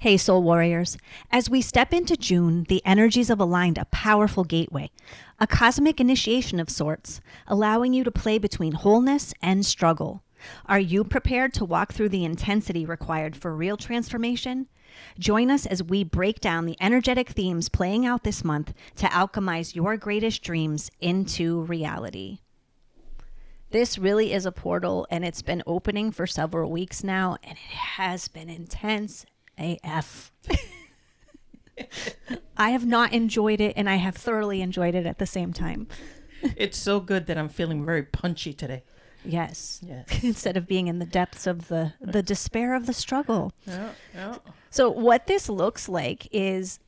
Hey, Soul Warriors. As we step into June, the energies have aligned a powerful gateway, a cosmic initiation of sorts, allowing you to play between wholeness and struggle. Are you prepared to walk through the intensity required for real transformation? Join us as we break down the energetic themes playing out this month to alchemize your greatest dreams into reality. This really is a portal, and it's been opening for several weeks now, and it has been intense AF. I have not enjoyed it, and I have thoroughly enjoyed it at the same time. It's so good that I'm feeling very punchy today. Yes. Yes. Instead of being in the depths of the despair of the struggle. Yeah. So what this looks like is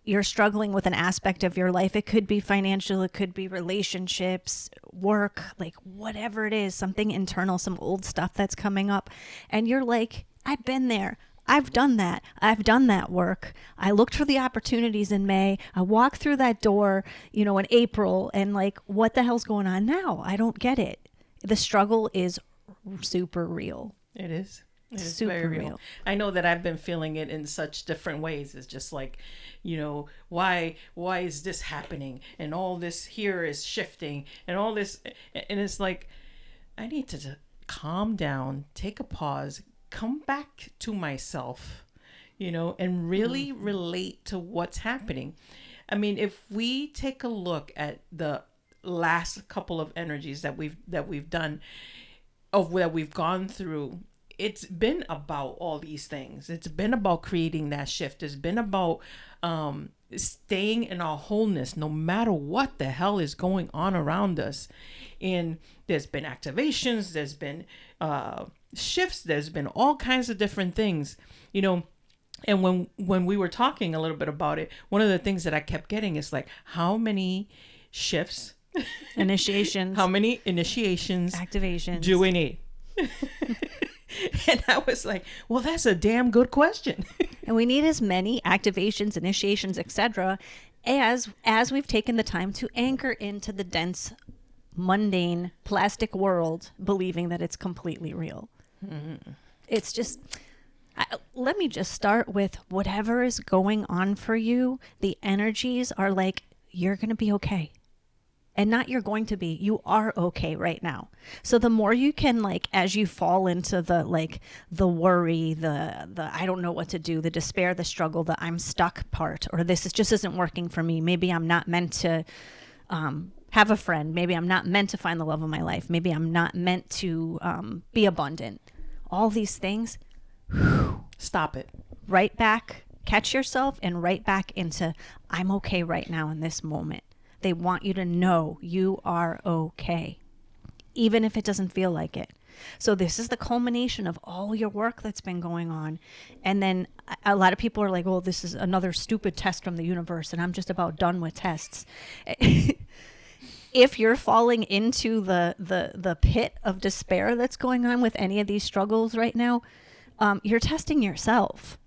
you're struggling with an aspect of your life. It could be financial, it could be relationships, work, like whatever it is, something internal, some old stuff that's coming up. And you're like, I've been there. I've done that. I've done that work. I looked for the opportunities in May. I walked through that door, in April, and like, what the hell's going on now? I don't get it. The struggle is super real. It is. It is Super very real. real. I know that I've been feeling it in such different ways. It's just like, why is this happening? And all this here is shifting and all this. And it's like, I need to calm down, take a pause, come back to myself, and really relate to what's happening. I mean, if we take a look at the last couple of energies that we've done, of that we've gone through, it's been about all these things. It's been about creating that shift. It's been about staying in our wholeness no matter what the hell is going on around us. And there's been activations, there's been shifts, there's been all kinds of different things, and when we were talking a little bit about it, one of the things that I kept getting is like, how many shifts, Initiations, how many initiations, activations do we need? And I was like, well, that's a damn good question. And we need as many activations, initiations, etc., as we've taken the time to anchor into the dense, mundane, plastic world, believing that it's completely real. Mm-hmm. It's just, let me just start with whatever is going on for you. The energies are like, you're going to be okay. And not you're going to be, you are okay right now. So the more you can, like, as you fall into the worry, the I don't know what to do, the despair, the struggle, the I'm stuck part, or this just isn't working for me. Maybe I'm not meant to have a friend. Maybe I'm not meant to find the love of my life. Maybe I'm not meant to be abundant. All these things. Stop it. Right back, catch yourself and right back into I'm okay right now in this moment. They want you to know you are okay, even if it doesn't feel like it. So this is the culmination of all your work that's been going on. And then a lot of people are like, well, this is another stupid test from the universe, and I'm just about done with tests. If you're falling into the pit of despair that's going on with any of these struggles right now, you're testing yourself.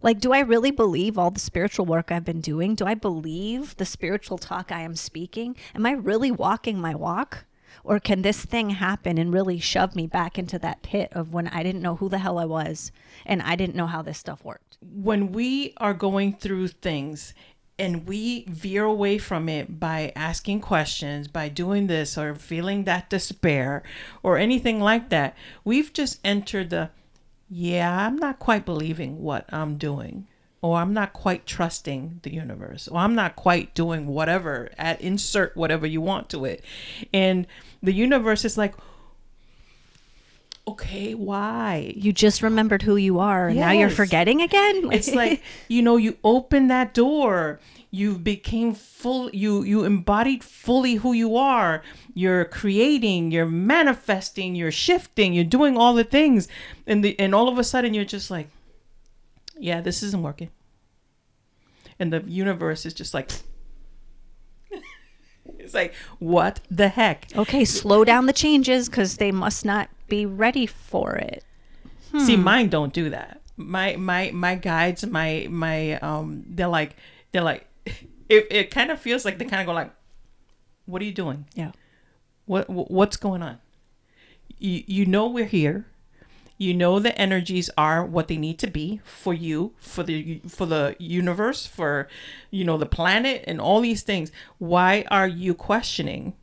Like, do I really believe all the spiritual work I've been doing? Do I believe the spiritual talk I am speaking? Am I really walking my walk? Or can this thing happen and really shove me back into that pit of when I didn't know who the hell I was and I didn't know how this stuff worked? When we are going through things and we veer away from it by asking questions, by doing this or feeling that despair or anything like that, we've just entered the, yeah, I'm not quite believing what I'm doing, or I'm not quite trusting the universe, or I'm not quite doing whatever, insert whatever you want to it. And the universe is like, okay, why? You just remembered who you are, and now you're forgetting again? It's like, you open that door, you became full, you embodied fully who you are. You're creating, you're manifesting, you're shifting, you're doing all the things. And all of a sudden you're just like, yeah, this isn't working. And the universe is just like, it's like, what the heck? Okay, slow down the changes because they must not be ready for it. See, mine don't do that. My guides, they're like, it kind of feels like they kind of go like, what are you doing? Yeah. What's going on? We're here. You know the energies are what they need to be for you, for the universe, for the planet and all these things. Why are you questioning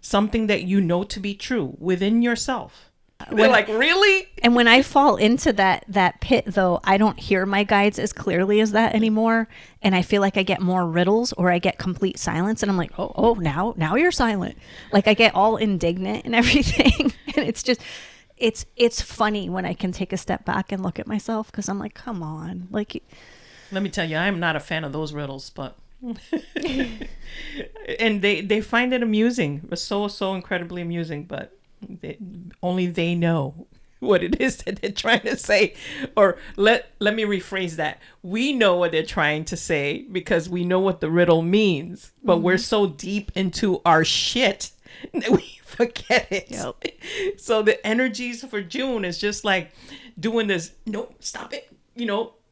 something that you know to be true within yourself? They're like, really? And when I fall into that pit, though, I don't hear my guides as clearly as that anymore, and I feel like I get more riddles, or I get complete silence, and I'm like, oh, now you're silent. Like I get all indignant and everything, and it's just, it's funny when I can take a step back and look at myself, because I'm like, come on, like. Let me tell you, I'm not a fan of those riddles, but. And they find it amusing, so incredibly amusing, but. Only they know what it is that they're trying to say. Or let me rephrase that. We know what they're trying to say because we know what the riddle means, but we're so deep into our shit that we forget it. Yep. So the energies for June is just like doing this. Nope, stop it.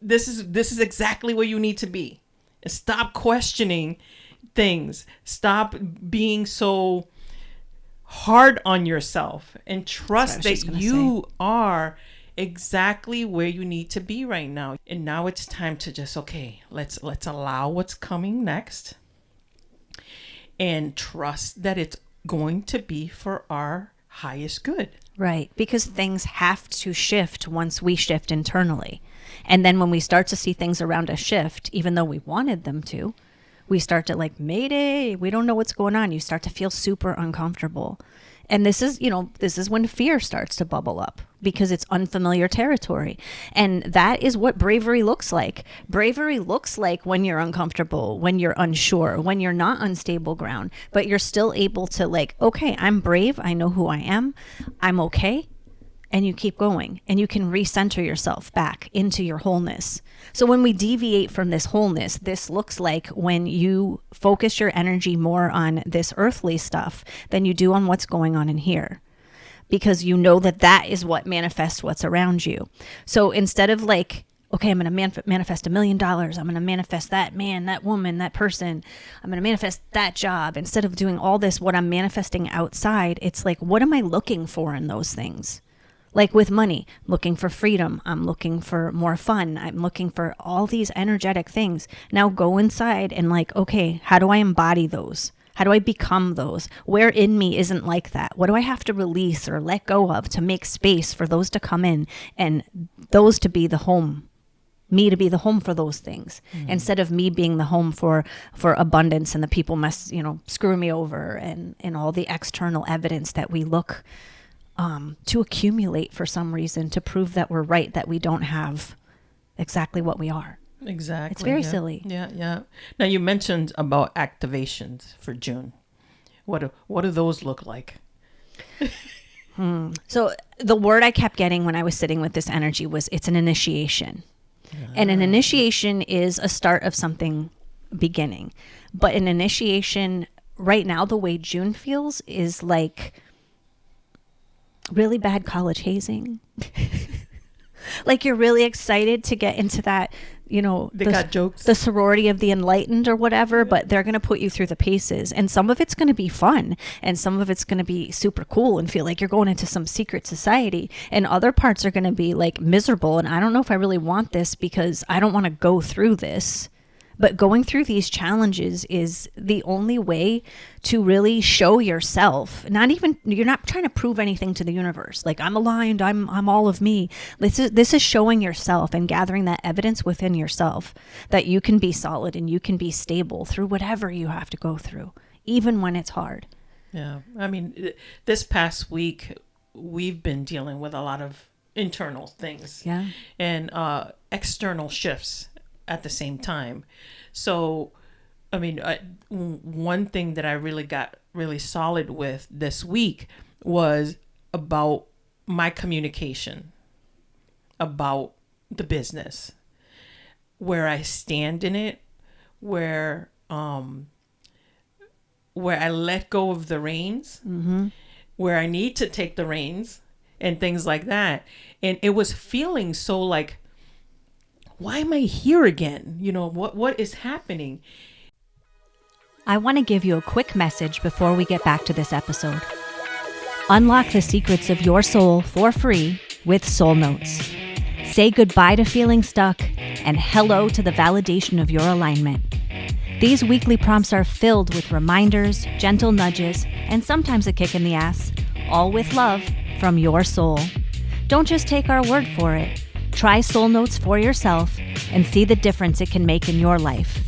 This is exactly where you need to be. Stop questioning things. Stop being so hard on yourself and trust that you are exactly where you need to be right now. And now it's time to just, okay, let's allow what's coming next and trust that it's going to be for our highest good. Right, because things have to shift once we shift internally. And then when we start to see things around us shift, even though we wanted them to, we start to like, mayday, we don't know what's going on. You start to feel super uncomfortable. And this is when fear starts to bubble up, because it's unfamiliar territory. And that is what bravery looks like. Bravery looks like when you're uncomfortable, when you're unsure, when you're not on stable ground, but you're still able to like, okay, I'm brave. I know who I am. I'm okay. And you keep going, and you can recenter yourself back into your wholeness. So when we deviate from this wholeness, this looks like when you focus your energy more on this earthly stuff than you do on what's going on in here, because you know that is what manifests what's around you. So instead of like, okay, I'm going to manifest $1 million. I'm going to manifest that man, that woman, that person. I'm going to manifest that job. Instead of doing all this, what I'm manifesting outside, it's like, what am I looking for in those things? Like with money, looking for freedom. I'm looking for more fun. I'm looking for all these energetic things. Now go inside and like, okay, how do I embody those? How do I become those? Where in me isn't like that? What do I have to release or let go of to make space for those to come in and those to be the home? Me to be the home for those things, instead of me being the home for abundance and the people must, screw me over and all the external evidence that we look to accumulate for some reason to prove that we're right, that we don't have exactly what we are. Exactly. It's very silly. Yeah. Now you mentioned about activations for June. What do those look like? So the word I kept getting when I was sitting with this energy was it's an initiation. And an initiation is a start of something beginning. But an initiation right now, the way June feels is like really bad college hazing. Like you're really excited to get into that, they got jokes, the sorority of the enlightened or whatever, but they're going to put you through the paces. And some of it's going to be fun, and some of it's going to be super cool and feel like you're going into some secret society. And other parts are going to be like miserable. And I don't know if I really want this, because I don't want to go through this. But going through these challenges is the only way to really show yourself. You're not trying to prove anything to the universe. Like, I'm aligned, I'm all of me. This is showing yourself and gathering that evidence within yourself that you can be solid and you can be stable through whatever you have to go through, even when it's hard. Yeah. I mean, this past week, we've been dealing with a lot of internal things. Yeah. And external shifts at the same time. So, I mean, one thing that I really got really solid with this week was about my communication, about the business, where I stand in it, where I let go of the reins, where I need to take the reins and things like that. And it was feeling so like, why am I here again? What is happening? I want to give you a quick message before we get back to this episode. Unlock the secrets of your soul for free with Soul Notes. Say goodbye to feeling stuck and hello to the validation of your alignment. These weekly prompts are filled with reminders, gentle nudges, and sometimes a kick in the ass, all with love from your soul. Don't just take our word for it. Try Soul Notes for yourself and see the difference it can make in your life.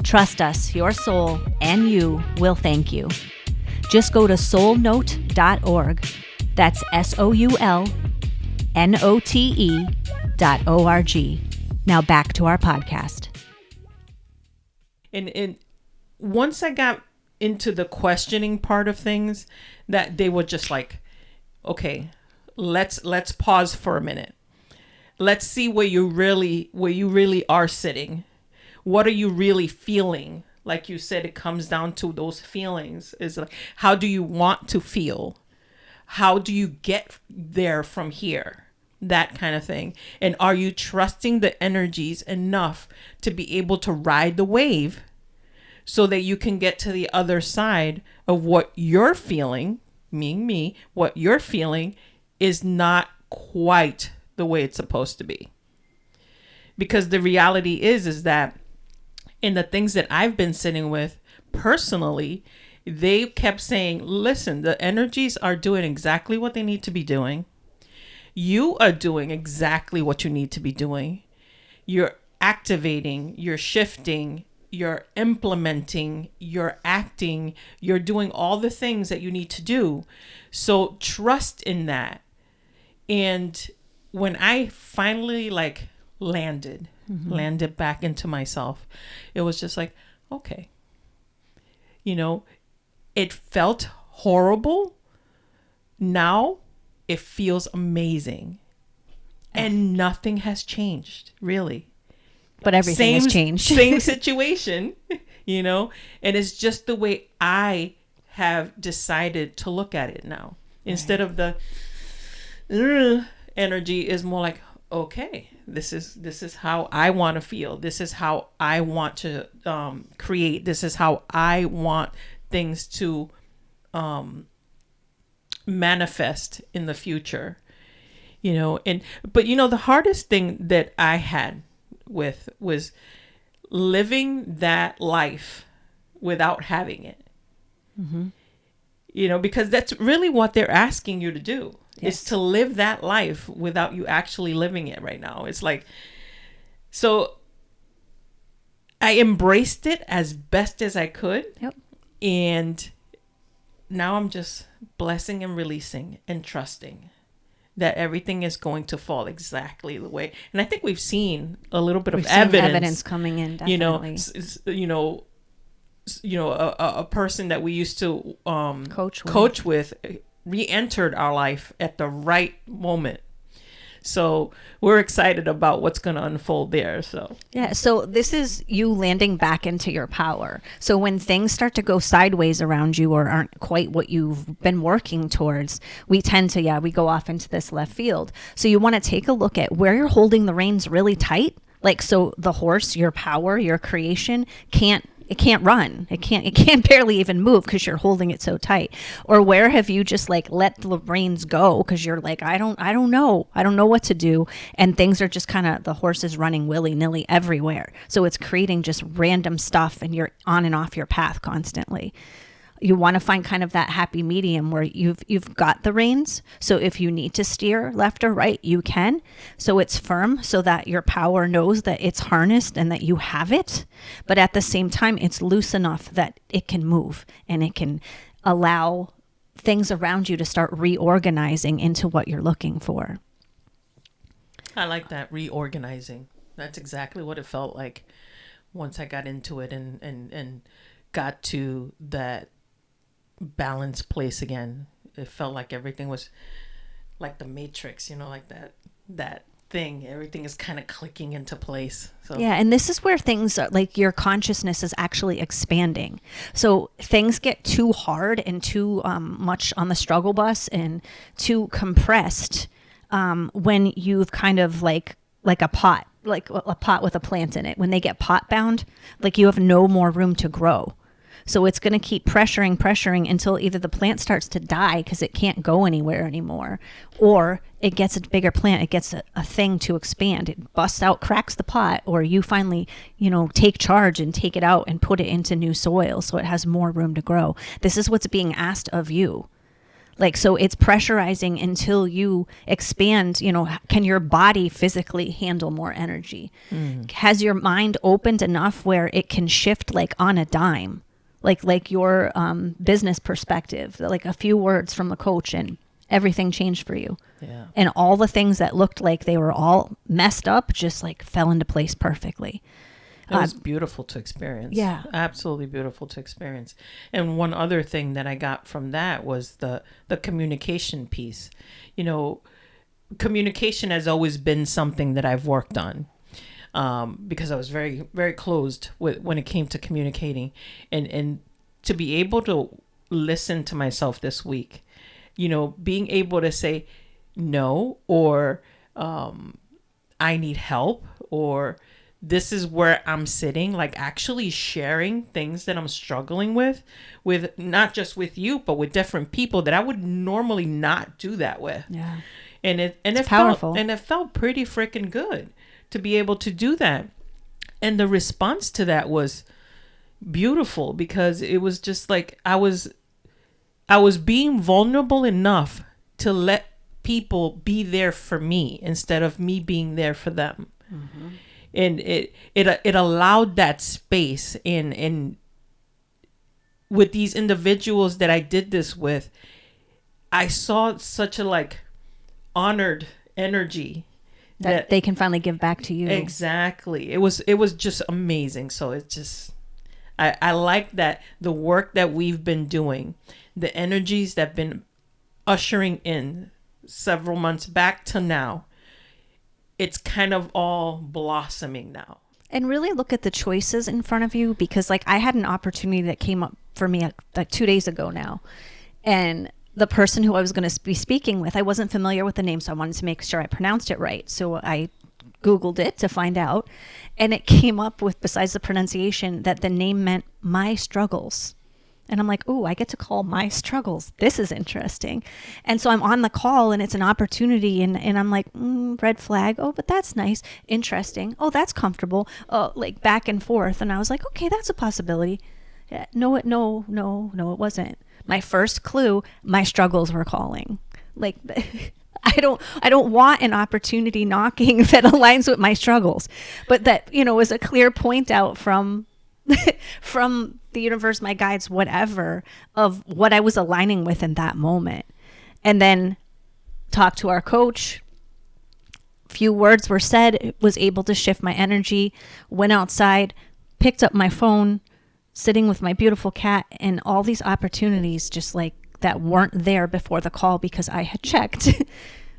Trust us, your soul and you will thank you. Just go to soulnote.org. That's SOULNOTE.org. Now back to our podcast. And once I got into the questioning part of things, that they were just like, okay, let's pause for a minute. Let's see where you really are sitting. What are you really feeling? Like you said, it comes down to those feelings. Is like, how do you want to feel? How do you get there from here? That kind of thing. And are you trusting the energies enough to be able to ride the wave so that you can get to the other side of what you're feeling, meaning me, what you're feeling is not quite the way it's supposed to be? Because the reality is that in the things that I've been sitting with personally, they kept saying, listen, the energies are doing exactly what they need to be doing. You are doing exactly what you need to be doing. You're activating, you're shifting, you're implementing, you're acting, you're doing all the things that you need to do. So trust in that. And when I finally landed back into myself, it was just like, okay, it felt horrible. Now it feels amazing. And nothing has changed, really. But everything has changed. Same situation, and it's just the way I have decided to look at it now. Instead of the energy is more like, okay, this is how I want to feel. This is how I want to create. This is how I want things to manifest in the future. But the hardest thing that I had was living that life without having it. Mm-hmm. Because that's really what they're asking you to do. Yes. Is to live that life without you actually living it right now. It's like, so I embraced it as best as I could. Yep. And now I'm just blessing and releasing and trusting that everything is going to fall exactly the way. And I think we've seen a little bit of evidence coming in, definitely. A person that we used to coach with re-entered our life at the right moment. So we're excited about what's going to unfold there. So this is you landing back into your power. So when things start to go sideways around you or aren't quite what you've been working towards, we tend to, we go off into this left field. So you want to take a look at where you're holding the reins really tight. Like, so the horse, your power, your creation can't run. It can't barely even move because you're holding it so tight. Or where have you just let the reins go because you're like, I don't know what to do, and things are just kind of, the horse is running willy-nilly everywhere. So it's creating just random stuff and you're on and off your path constantly. You want to find kind of that happy medium where you've got the reins. So if you need to steer left or right, you can. So it's firm so that your power knows that it's harnessed and that you have it. But at the same time, it's loose enough that it can move and it can allow things around you to start reorganizing into what you're looking for. I like that, reorganizing. That's exactly what it felt like once I got into it and got to that balanced place again. It felt like everything was like the Matrix, like that thing. Everything is kind of clicking into place. So yeah, and this is where things are, like your consciousness is actually expanding. So things get too hard and too much on the struggle bus and too compressed when you've kind of like a pot with a plant in it. When they get pot bound, like you have no more room to grow. So it's going to keep pressuring until either the plant starts to die because it can't go anywhere anymore, or it gets a bigger plant. It gets a thing to expand. It busts out, cracks the pot, or you finally, take charge and take it out and put it into new soil so it has more room to grow. This is what's being asked of you. Like, so it's pressurizing until you expand. Can your body physically handle more energy? Has your mind opened enough where it can shift like on a dime, like your business perspective, like a few words from a coach and everything changed for you. Yeah. And all the things that looked like they were all messed up just like fell into place perfectly. It was beautiful to experience. Yeah. Absolutely beautiful to experience. And one other thing that I got from that was the communication piece. Communication has always been something that I've worked on, because I was very, very closed when it came to communicating. And to be able to listen to myself this week, being able to say no, or I need help, or this is where I'm sitting, like actually sharing things that I'm struggling with not just with you, but with different people that I would normally not do that with. Yeah. And it's powerful. It felt pretty freaking good to be able to do that. And the response to that was beautiful, because it was just like I was being vulnerable enough to let people be there for me instead of me being there for them. Mm-hmm. And it allowed that space in with these individuals that I did this with. I saw such a honored energy that they can finally give back to you. Exactly. It was just amazing. So it's just I like that the work that we've been doing, the energies that have been ushering in several months back to now, it's kind of all blossoming now. And really look at the choices in front of you, because I had an opportunity that came up for me like 2 days ago now. And the person who I was going to be speaking with, I wasn't familiar with the name, so I wanted to make sure I pronounced it right. So I Googled it to find out. And it came up with, besides the pronunciation, that the name meant my struggles. And I'm like, oh, I get to call my struggles. This is interesting. And so I'm on the call and it's an opportunity. And I'm like, red flag. Oh, but that's nice. Interesting. Oh, that's comfortable. Back and forth. And I was like, okay, that's a possibility. No, it wasn't. My first clue, my struggles were calling. I don't want an opportunity knocking that aligns with my struggles. But that, was a clear point out from the universe, my guides, whatever, of what I was aligning with in that moment. And then talked to our coach. Few words were said, was able to shift my energy, went outside, picked up my phone, sitting with my beautiful cat, and all these opportunities just that weren't there before the call because I had checked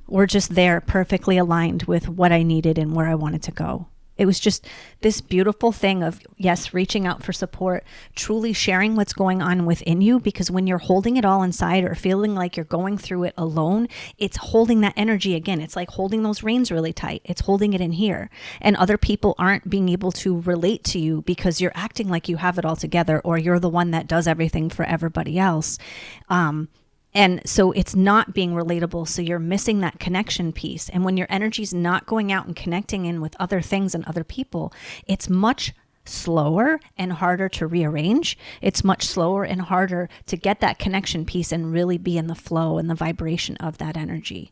were just there, perfectly aligned with what I needed and where I wanted to go. It was just this beautiful thing of, yes, reaching out for support, truly sharing what's going on within you, because when you're holding it all inside or feeling like you're going through it alone, it's holding that energy again. It's like holding those reins really tight. It's holding it in here. And other people aren't being able to relate to you because you're acting like you have it all together, or you're the one that does everything for everybody else. And so it's not being relatable. So you're missing that connection piece. And when your energy's not going out and connecting in with other things and other people, it's much slower and harder to rearrange. It's much slower and harder to get that connection piece and really be in the flow and the vibration of that energy.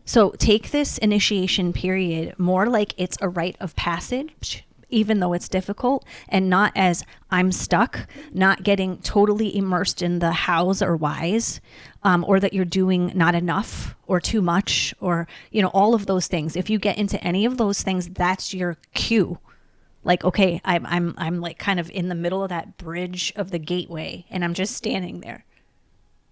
So take this initiation period more like it's a rite of passage, even though it's difficult, and not as I'm stuck, not getting totally immersed in the hows or whys, or that you're doing not enough or too much, or, all of those things. If you get into any of those things, that's your cue. Okay, I'm kind of in the middle of that bridge of the gateway, and I'm just standing there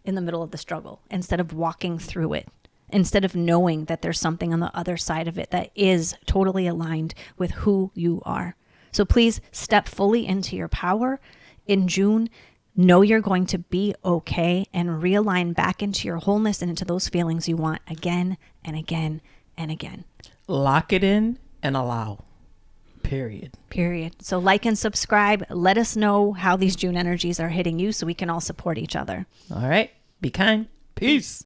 in the middle of the struggle instead of walking through it. Instead of knowing that there's something on the other side of it that is totally aligned with who you are. So please step fully into your power in June. Know you're going to be okay, and realign back into your wholeness and into those feelings you want again and again and again. Lock it in and allow. Period. Period. So like and subscribe. Let us know how these June energies are hitting you so we can all support each other. All right. Be kind. Peace.